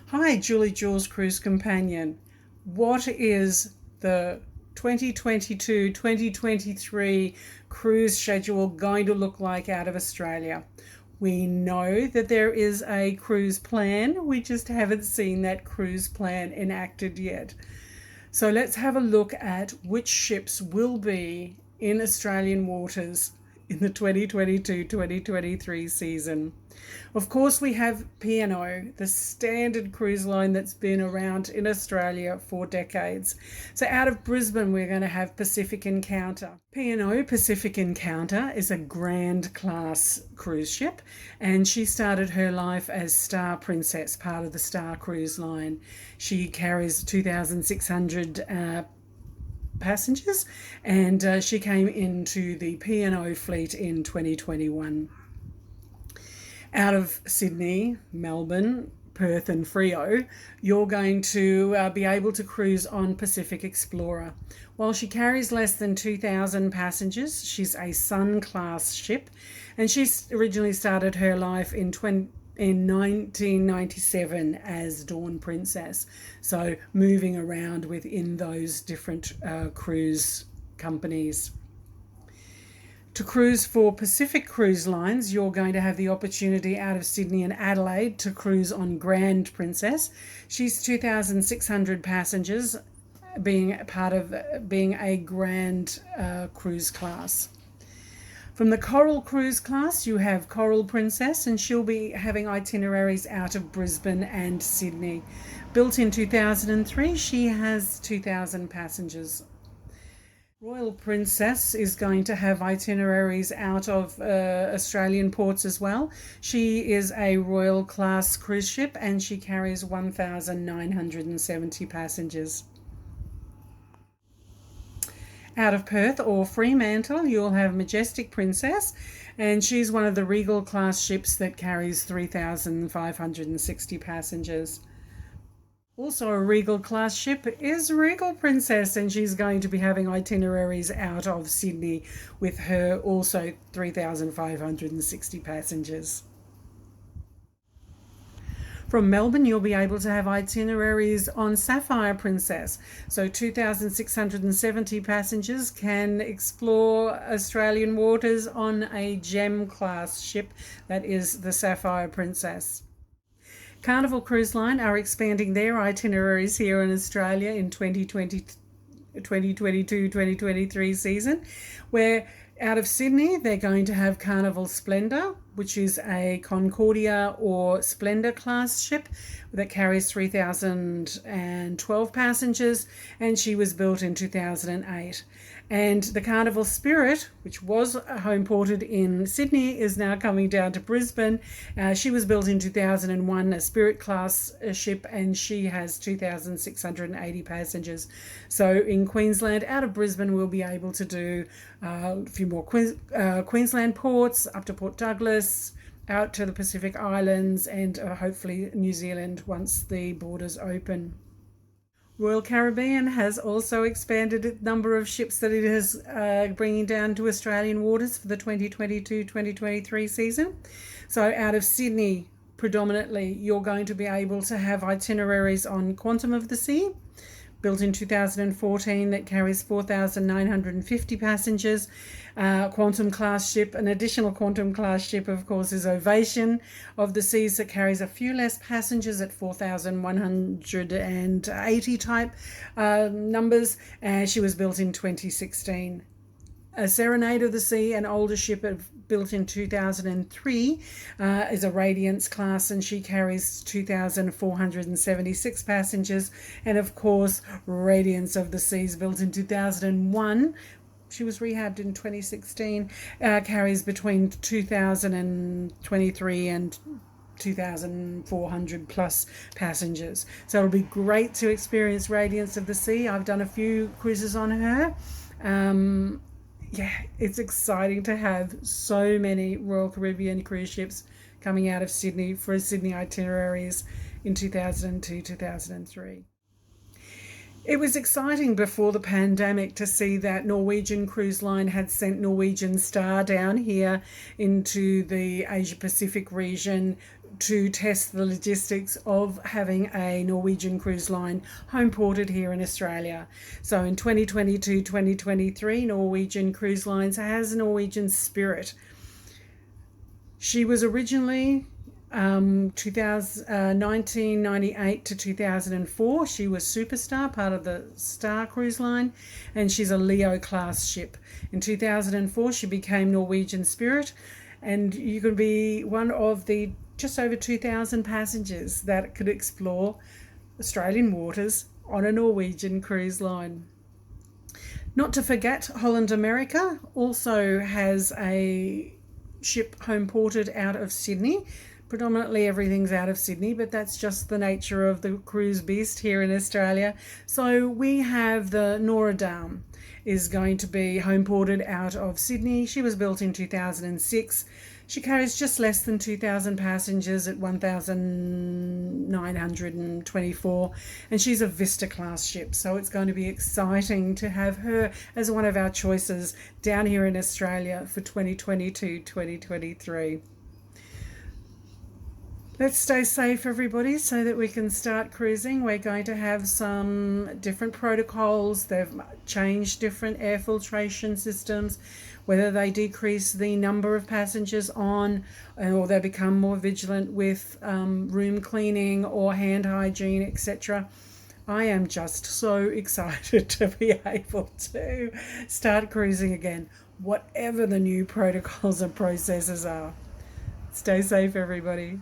Hi, Jules Cruise Companion. What is the 2022-2023 cruise schedule going to look like out of Australia? We know that there is a cruise plan. We just haven't seen that cruise plan enacted yet. So let's have a look at which ships will be in Australian waters in the 2022-2023 season. Of course, we have P&O, the standard cruise line that's been around in Australia for decades. So out of Brisbane, we're going to have Pacific Encounter. P&O Pacific Encounter is a grand class cruise ship, and she started her life as Star Princess, part of the Star Cruise line. She carries 2,600 passengers, and she came into the P&O fleet in 2021. Out of Sydney, Melbourne, Perth and Freo, you're going to be able to cruise on Pacific Explorer. While she carries less than 2,000 passengers, she's a Sun class ship, and she originally started her life in 1997 as Dawn Princess, so moving around within those different cruise companies. To cruise for Pacific Cruise Lines, you're going to have the opportunity out of Sydney and Adelaide to cruise on Grand Princess. She's 2,600 passengers, being part of being a grand cruise class. From the Coral Cruise class, you have Coral Princess, and she'll be having itineraries out of Brisbane and Sydney. Built in 2003, she has 2,000 passengers. Royal Princess is going to have itineraries out of Australian ports as well. She is a Royal class cruise ship, and she carries 1,970 passengers. Out of Perth or Fremantle, you'll have Majestic Princess, and she's one of the Regal class ships that carries 3,560 passengers. Also a Regal class ship is Regal Princess, and she's going to be having itineraries out of Sydney with her also 3,560 passengers. From Melbourne, you'll be able to have itineraries on Sapphire Princess. So 2,670 passengers can explore Australian waters on a Gem class ship that is the Sapphire Princess. Carnival Cruise Line are expanding their itineraries here in Australia in 2022-2023 season, where out of Sydney, they're going to have Carnival Splendor, which is a Concordia or Splendor class ship that carries 3,012 passengers, and she was built in 2008. And the Carnival Spirit, which was home ported in Sydney, is now coming down to Brisbane. She was built in 2001, a Spirit class ship, and she has 2,680 passengers. So in Queensland, out of Brisbane, we'll be able to do a few more Queensland ports, up to Port Douglas, out to the Pacific Islands, and hopefully New Zealand once the borders open. Royal Caribbean has also expanded the number of ships that it is bringing down to Australian waters for the 2022-2023 season. So out of Sydney, predominantly, you're going to be able to have itineraries on Quantum of the Sea, built in 2014, that carries 4,950 passengers. Quantum class ship, an additional Quantum class ship, of course, is Ovation of the Seas, that carries a few less passengers at 4,180 type numbers. She was built in 2016. A Serenade of the Sea, an older ship built in 2003, is a Radiance class, and she carries 2,476 passengers. And of course, Radiance of the Seas, built in 2001, she was rehabbed in 2016, carries between 2,023 and 2,400 plus passengers. So it'll be great to experience Radiance of the Sea. I've done a few cruises on her. It's exciting to have so many Royal Caribbean cruise ships coming out of Sydney for Sydney itineraries in 2002-2003. It was exciting before the pandemic to see that Norwegian Cruise Line had sent Norwegian Star down here into the Asia Pacific region to test the logistics of having a Norwegian cruise line home ported here in Australia. So in 2022-2023, Norwegian Cruise Lines has Norwegian Spirit. She was originally 1998 to 2004. She was Superstar, part of the Star Cruise Line, and she's a Leo class ship. In 2004, she became Norwegian Spirit, and you could be one of the just over 2,000 passengers that could explore Australian waters on a Norwegian cruise line. Not to forget, Holland America also has a ship home ported out of Sydney. Predominantly everything's out of Sydney, but that's just the nature of the cruise beast here in Australia. So we have the Noradam is going to be home ported out of Sydney. She was built in 2006. She carries just less than 2,000 passengers at 1,924, and she's a Vista class ship, so it's going to be exciting to have her as one of our choices down here in Australia for 2022-2023. Let's stay safe, everybody, so that we can start cruising. We're going to have some different protocols. They've changed different air filtration systems, whether they decrease the number of passengers on, or they become more vigilant with room cleaning or hand hygiene, etc. I am just so excited to be able to start cruising again, whatever the new protocols and processes are. Stay safe, everybody.